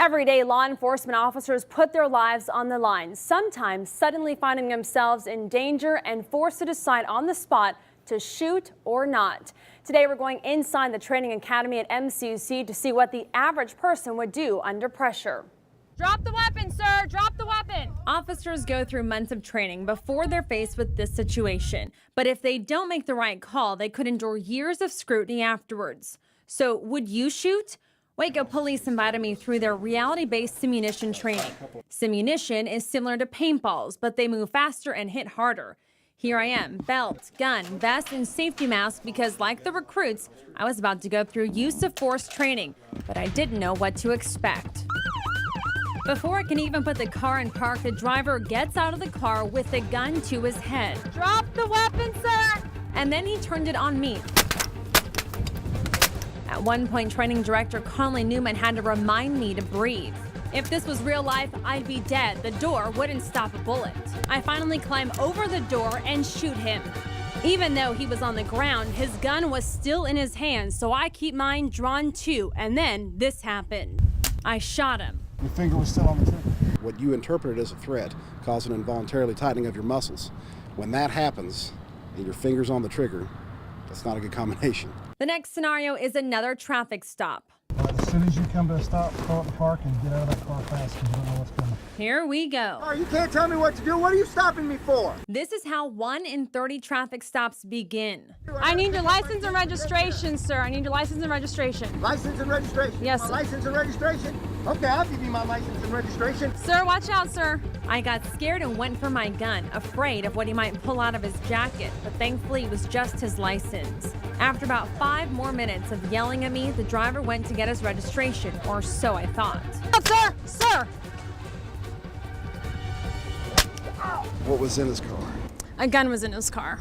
Every day, law enforcement officers put their lives on the line, sometimes suddenly finding themselves in danger and forced to decide on the spot to shoot or not. Today, we're going inside the training academy at MCC to see what the average person would do under pressure. Drop the weapon, sir! Drop the weapon! Officers go through months of training before they're faced with this situation. But if they don't make the right call, they could endure years of scrutiny afterwards. So would you shoot? Waco police invited me through their reality-based simunition training. Simunition is similar to paintballs, but they move faster and hit harder. Here I am, belt, gun, vest, and safety mask because, like the recruits, I was about to go through use of force training, but I didn't know what to expect. Before I can even put the car in park, the driver gets out of the car with the gun to his head. Drop the weapon, sir! And then he turned it on me. At one point, training director Conley Newman had to remind me to breathe. If this was real life, I'd be dead. The door wouldn't stop a bullet. I finally climb over the door and shoot him. Even though he was on the ground, his gun was still in his hands, so I keep mine drawn too. And then this happened. I shot him. Your finger was still on the trigger. What you interpreted as a threat caused an involuntarily tightening of your muscles. When that happens and your finger's on the trigger, that's not a good combination. The next scenario is another traffic stop. As soon as you come to a stop, pull up the park and get out of that car fast because you don't know what's coming. Here we go. Oh, you can't tell me what to do. What are you stopping me for? This is how 1 in 30 traffic stops begin. I need your license and registration, sir. I need your license and registration. License and registration? Yes, My sir. license and registration? Okay, I'll give you my license and registration. Sir, watch out, sir. I got scared and went for my gun, afraid of what he might pull out of his jacket, but thankfully it was just his license. After about 5 more minutes of yelling at me, the driver went to get his registration, or so I thought. Oh, sir! Sir! What was in his car? A gun was in his car.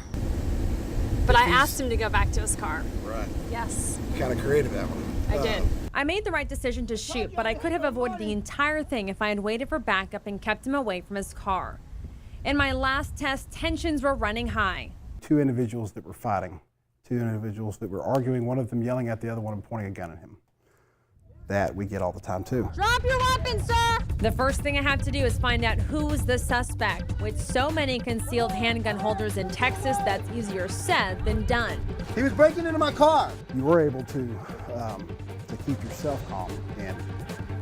But I asked him to go back to his car. Right. Yes, Kind of creative, that one. I did. I made the right decision to shoot, but I could have avoided the entire thing if I had waited for backup and kept him away from his car. In my last test, tensions were running high. 2 individuals that were fighting, 2 individuals that were arguing, one of them yelling at the other one and pointing a gun at him. That we get all the time too. Drop your weapon, sir! The first thing I have to do is find out who's the suspect. With so many concealed handgun holders in Texas, that's easier said than done. He was breaking into my car. You were able to keep yourself calm and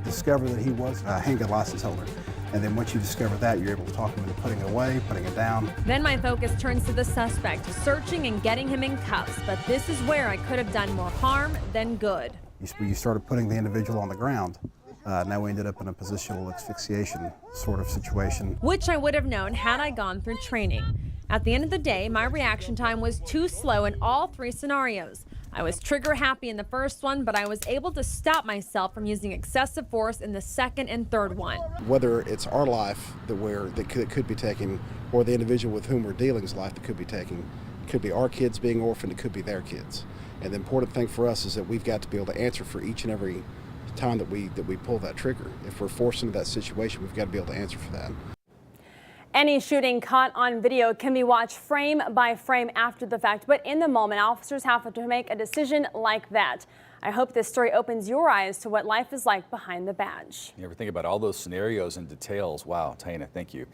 discover that he was a handgun license holder. And then once you discover that, you're able to talk him into putting it away, putting it down. Then my focus turns to the suspect, searching and getting him in cuffs. But this is where I could have done more harm than good. You started putting the individual on the ground. Now we ended up in a positional asphyxiation sort of situation. Which I would have known had I gone through training. At the end of the day, my reaction time was too slow in all 3 scenarios. I was trigger happy in the first one, but I was able to stop myself from using excessive force in the second and third one. Whether it's our life that could be taken, or the individual with whom we're dealing's life that could be taken, it could be our kids being orphaned, it could be their kids. And the important thing for us is that we've got to be able to answer for each and every time that we pull that trigger. If we're forced into that situation, we've got to be able to answer for that. Any shooting caught on video can be watched frame by frame after the fact, but in the moment, officers have to make a decision like that. I hope this story opens your eyes to what life is like behind the badge. You ever think about all those scenarios and details? Wow, Taina, thank you.